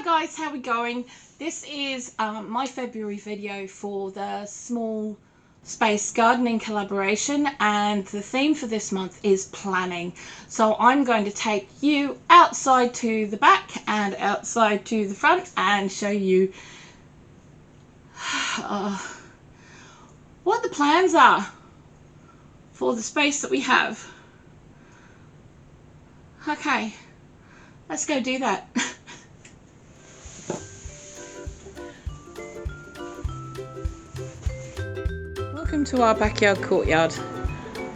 guys, how we going? This is my February video for the small space gardening collaboration, and the theme for this month is planning. So I'm going to take you outside to the back and outside to the front and show you what the plans are for the space that we have. Okay, let's go do that. Welcome to our backyard courtyard.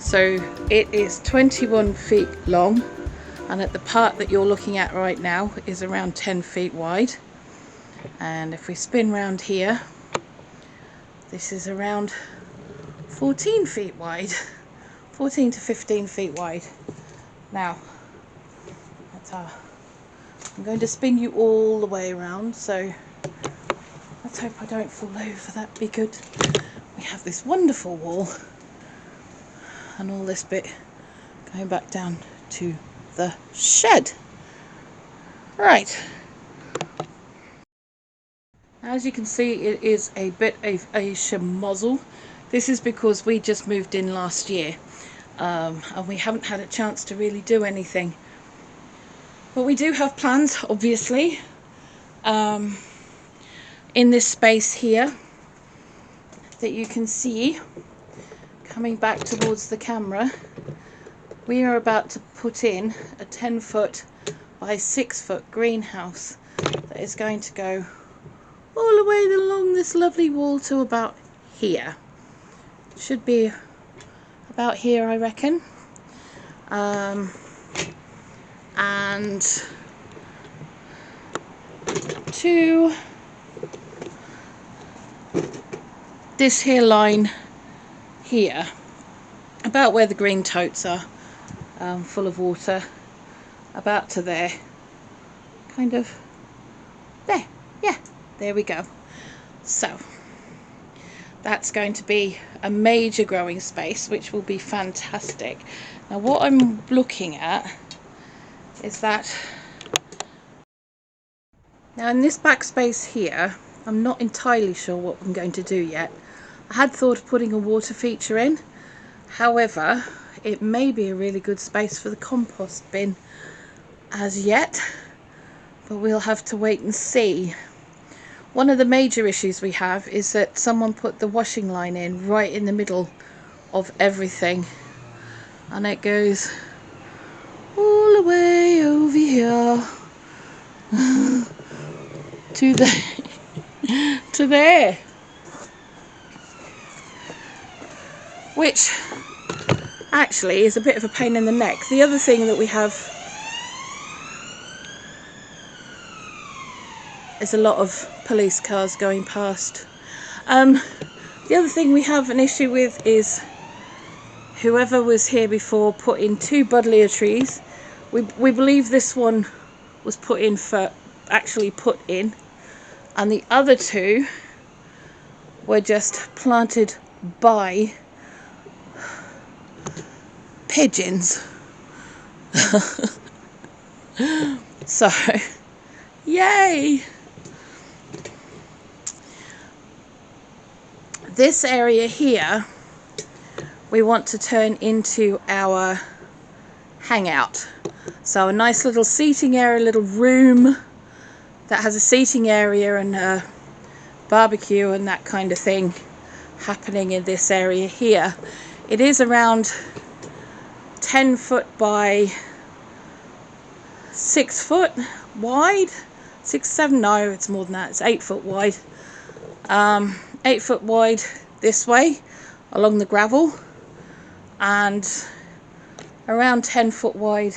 So it is 21 feet long, and at the part that you're looking at right now is around 10 feet wide. And if we spin round here, this is around 14 feet wide, 14 to 15 feet wide. Now, I'm going to spin you all the way around, so let's hope I don't fall over, that'd be good. We have this wonderful wall and all this bit going back down to the shed. Right, as you can see, it is a bit of a schmozzle. This is because we just moved in last year, and we haven't had a chance to really do anything. But we do have plans, obviously. In this space here that you can see coming back towards the camera, we are about to put in a 10-foot by 6-foot greenhouse that is going to go all the way along this lovely wall to about here. Should be about here, I reckon. And to this here line here, about where the green totes are, full of water, about to there, kind of there, yeah, there we go. So that's going to be a major growing space, which will be fantastic. Now what I'm looking at is that now in this back space here, I'm not entirely sure what I'm going to do yet. I had thought of putting a water feature in, however it may be a really good space for the compost bin as yet, but we'll have to wait and see. One of the major issues we have is that someone put the washing line in right in the middle of everything, and it goes all the way over here to there, which actually is a bit of a pain in the neck. The other thing that we have is a lot of police cars going past. The other thing we have an issue with is whoever was here before put in 2 buddleia trees. We believe this one was put in, and the other 2 were just planted by pigeons. So, yay! This area here we want to turn into our hangout. So a nice little seating area, little room that has a seating area and a barbecue and that kind of thing happening in this area here. It is around 10 foot by 6 foot wide. 6, 7, no, it's more than that. It's 8 foot wide. 8 foot wide this way along the gravel, and around 10 foot wide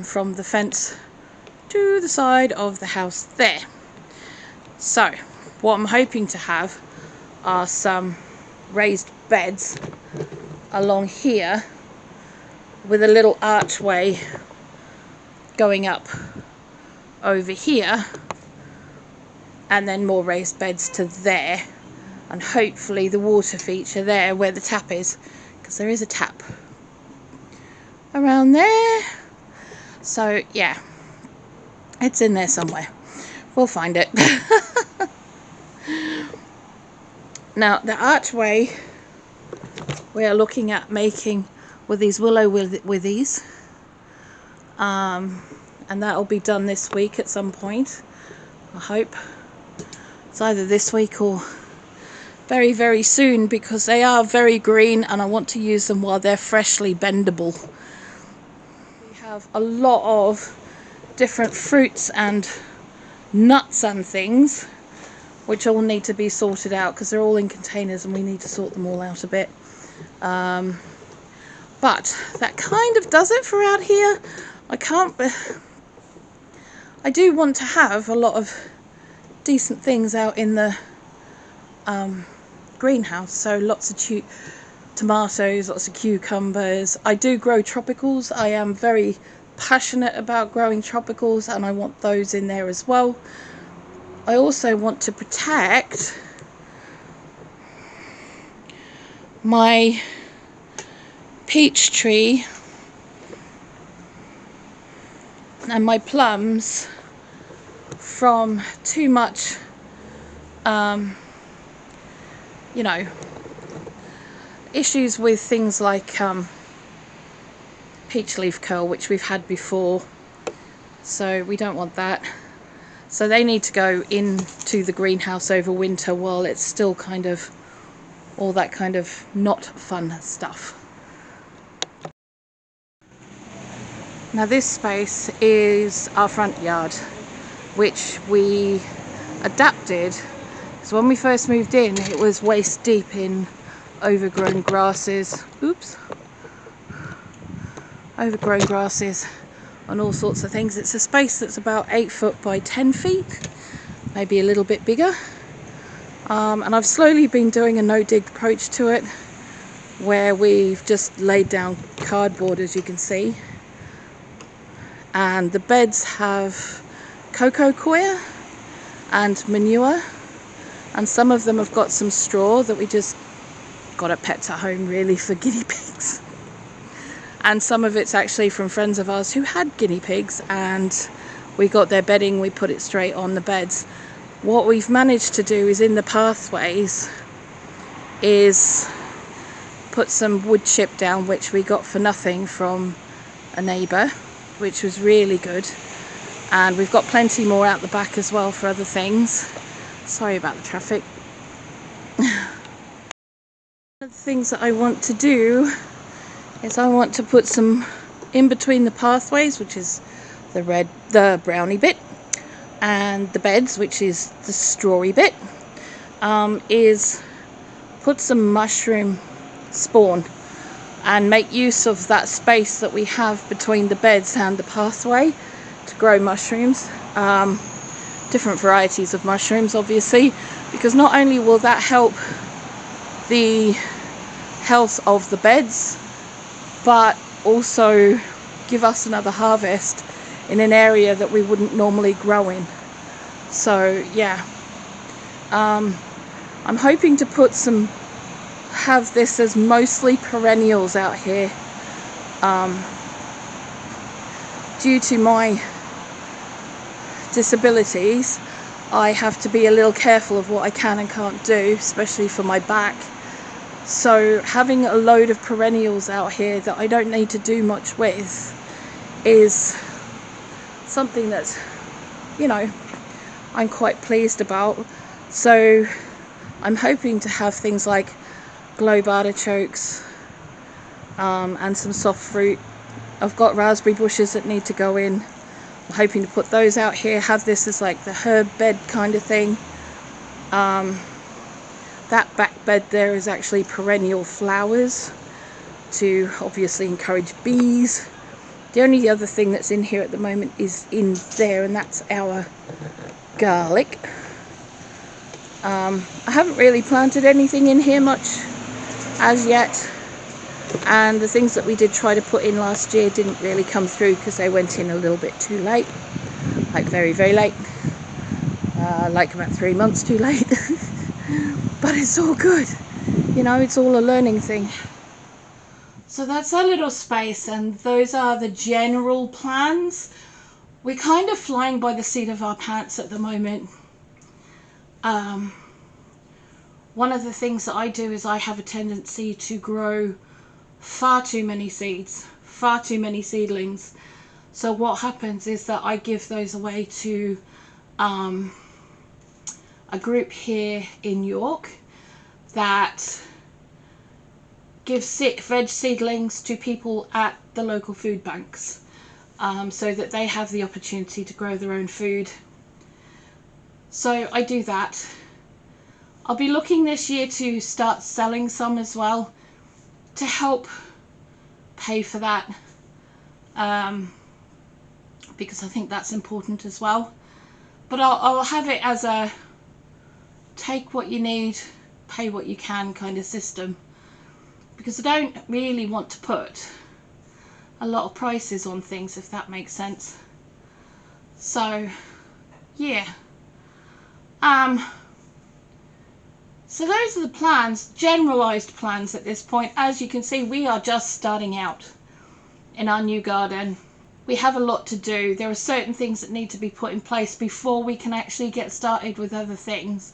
from the fence to the side of the house there. So what I'm hoping to have are some raised beds along here with a little archway going up over here, and then more raised beds to there, and hopefully the water feature there where the tap is, because there is a tap around there. So yeah, It's in there somewhere. We'll find it. Now the archway we are looking at making with these willow withies, and that'll be done this week at some point. I hope it's either this week or very, very soon, because they are very green and I want to use them while they're freshly bendable. We have a lot of different fruits and nuts and things which all need to be sorted out because they're all in containers and we need to sort them all out a bit. But that kind of does it for out here. I do want to have a lot of decent things out in the greenhouse, so lots of tomatoes, lots of cucumbers. I do grow tropicals. I am very passionate about growing tropicals and I want those in there as well. I also want to protect my peach tree and my plums from too much you know, issues with things like peach leaf curl, which we've had before, so we don't want that. So they need to go into the greenhouse over winter while it's still kind of all that kind of not fun stuff. Now this space is our front yard, which we adapted, because when we first moved in it was waist deep in overgrown grasses. Overgrown grasses and all sorts of things. It's a space that's about 8 foot by 10 feet, maybe a little bit bigger. And I've slowly been doing a no-dig approach to it, where we've just laid down cardboard, as you can see. And the beds have cocoa coir and manure, and some of them have got some straw that we just got at Pets at Home, really, for guinea pigs. And some of it's actually from friends of ours who had guinea pigs, and we got their bedding, we put it straight on the beds. What we've managed to do is in the pathways is put some wood chip down, which we got for nothing from a neighbour, which was really good. And we've got plenty more out the back as well for other things. Sorry about the traffic. One of the things that I want to do is I want to put some in between the pathways, which is the brownie bit, and the beds, which is the strawy bit, is put some mushroom spawn and make use of that space that we have between the beds and the pathway to grow mushrooms, different varieties of mushrooms obviously, because not only will that help the health of the beds, but also give us another harvest in an area that we wouldn't normally grow in. So yeah, I'm hoping to have this as mostly perennials out here. Due to my disabilities, I have to be a little careful of what I can and can't do, especially for my back. So having a load of perennials out here that I don't need to do much with is something that, you know, I'm quite pleased about. So I'm hoping to have things like globe artichokes and some soft fruit. I've got raspberry bushes that need to go in. I'm hoping to put those out here, have this as like the herb bed kind of thing. That back bed there is actually perennial flowers to obviously encourage bees. The only other thing that's in here at the moment is in there, and that's our garlic. I haven't really planted anything in here much as yet, and the things that we did try to put in last year didn't really come through because they went in a little bit too late, like very, very late, like about 3 months too late. But it's all good, you know, it's all a learning thing. So that's our little space, and those are the general plans. we're kind of flying by the seat of our pants at the moment. One of the things that I do is I have a tendency to grow far too many seeds, far too many seedlings. So what happens is that I give those away to a group here in York that gives veg seedlings to people at the local food banks, so that they have the opportunity to grow their own food. So I do that. I'll be looking this year to start selling some as well to help pay for that, because I think that's important as well. But I'll have it as a take what you need, pay what you can kind of system, because I don't really want to put a lot of prices on things, if that makes sense. So yeah, so those are the plans, generalized plans at this point. As you can see, we are just starting out in our new garden. We have a lot to do. There are certain things that need to be put in place before we can actually get started with other things.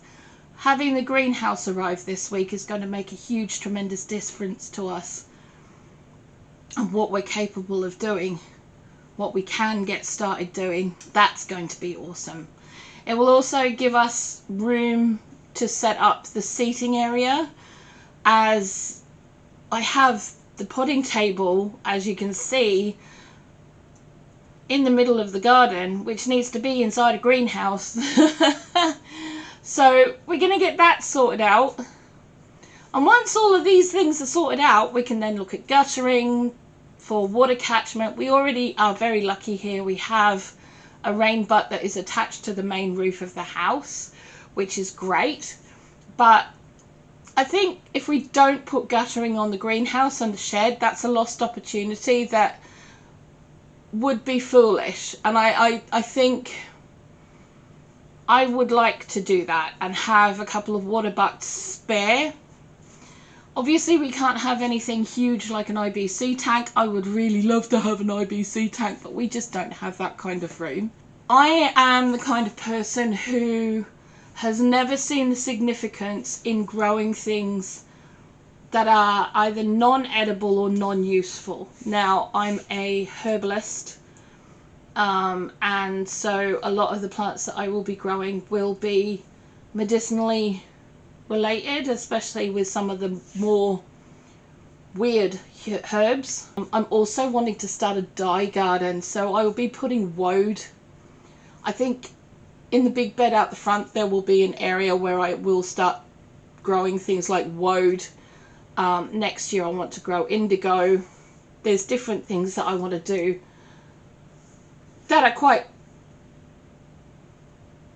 Having the greenhouse arrive this week is going to make a huge, tremendous difference to us and what we're capable of doing, what we can get started doing. That's going to be awesome. It will also give us room to set up the seating area, as I have the potting table, as you can see, in the middle of the garden, which needs to be inside a greenhouse. So we're going to get that sorted out, and once all of these things are sorted out, we can then look at guttering for water catchment. We already are very lucky here. We have a rain butt that is attached to the main roof of the house, which is great. But I think if we don't put guttering on the greenhouse and the shed, that's a lost opportunity that would be foolish. And I think I would like to do that and have a couple of water butts spare. Obviously we can't have anything huge like an IBC tank. I would really love to have an IBC tank, but we just don't have that kind of room. I am the kind of person who has never seen the significance in growing things that are either non-edible or non-useful. Now, I'm a herbalist, and so a lot of the plants that I will be growing will be medicinally related, especially with some of the more weird herbs. I'm also wanting to start a dye garden, so I will be putting woad. I think in the big bed out the front there will be an area where I will start growing things like woad. Next year I want to grow indigo. There's different things that I want to do that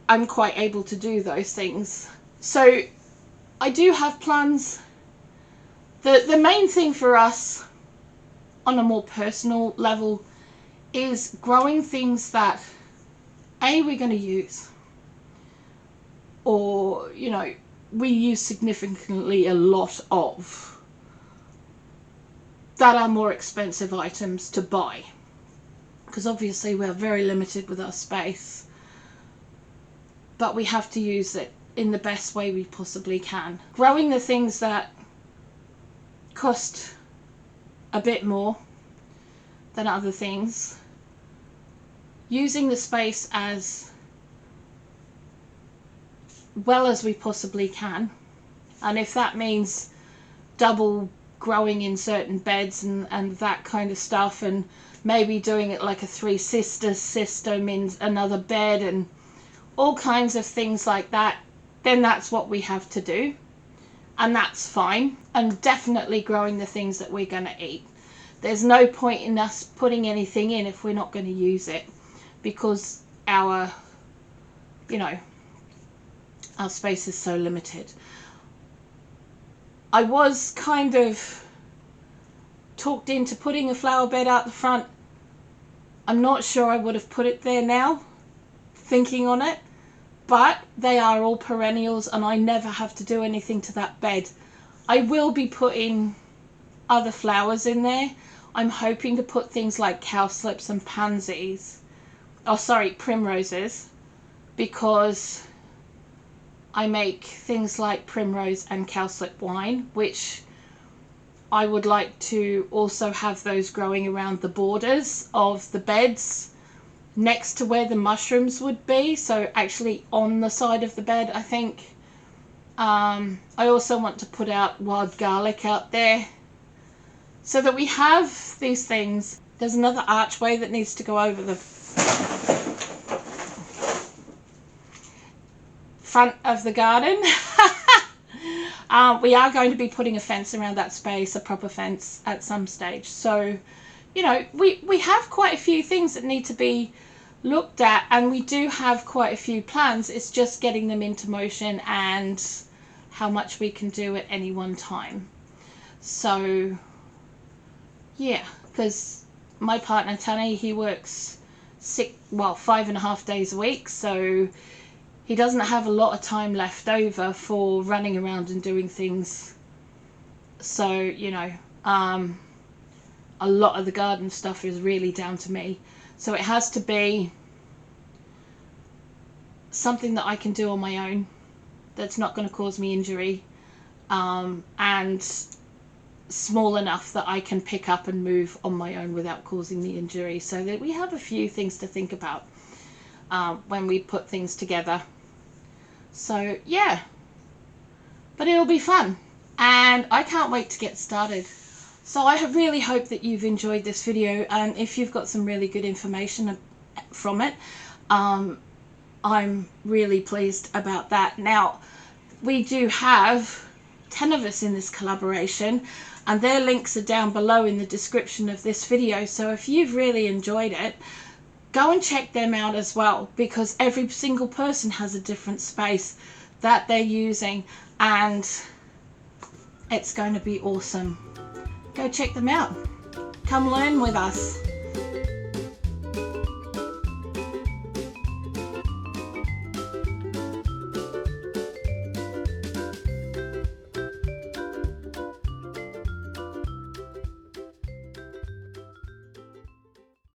I'm quite able to do those things. So I do have plans. The main thing for us on a more personal level is growing things that we're going to use, or we use significantly a lot of, that are more expensive items to buy, because obviously we're very limited with our space, but we have to use it in the best way we possibly can. Growing the things that cost a bit more than other things, using the space as well as we possibly can, and if that means double growing in certain beds and that kind of stuff, and maybe doing it like a three sisters system in another bed and all kinds of things like that, then that's what we have to do, and that's fine. And definitely growing the things that we're going to eat. There's no point in us putting anything in if we're not going to use it, because our space is so limited. I was kind of talked into putting a flower bed out the front. I'm not sure I would have put it there now, thinking on it, but they are all perennials and I never have to do anything to that bed. I will be putting other flowers in there. I'm hoping to put things like cowslips and pansies, oh sorry, primroses, because I make things like primrose and cowslip wine, which I would like to also have those growing around the borders of the beds next to where the mushrooms would be, so actually on the side of the bed, I think. I also want to put out wild garlic out there so that we have these things. There's another archway that needs to go over the front of the garden. We are going to be putting a fence around that space, a proper fence at some stage. So, you know, we have quite a few things that need to be looked at, and we do have quite a few plans. It's just getting them into motion and how much we can do at any one time. So yeah, because my partner Tani, he works 5.5 days a week, so he doesn't have a lot of time left over for running around and doing things. So, you know, a lot of the garden stuff is really down to me. So it has to be something that I can do on my own, that's not going to cause me injury, and small enough that I can pick up and move on my own without causing the injury. So that we have a few things to think about when we put things together. So yeah, but it'll be fun, and I can't wait to get started. So I really hope that you've enjoyed this video, and if you've got some really good information from it, I'm really pleased about that. Now, we do have 10 of us in this collaboration, and their links are down below in the description of this video. So if you've really enjoyed it, go and check them out as well, because every single person has a different space that they're using, and it's going to be awesome. Go check them out. Come learn with us.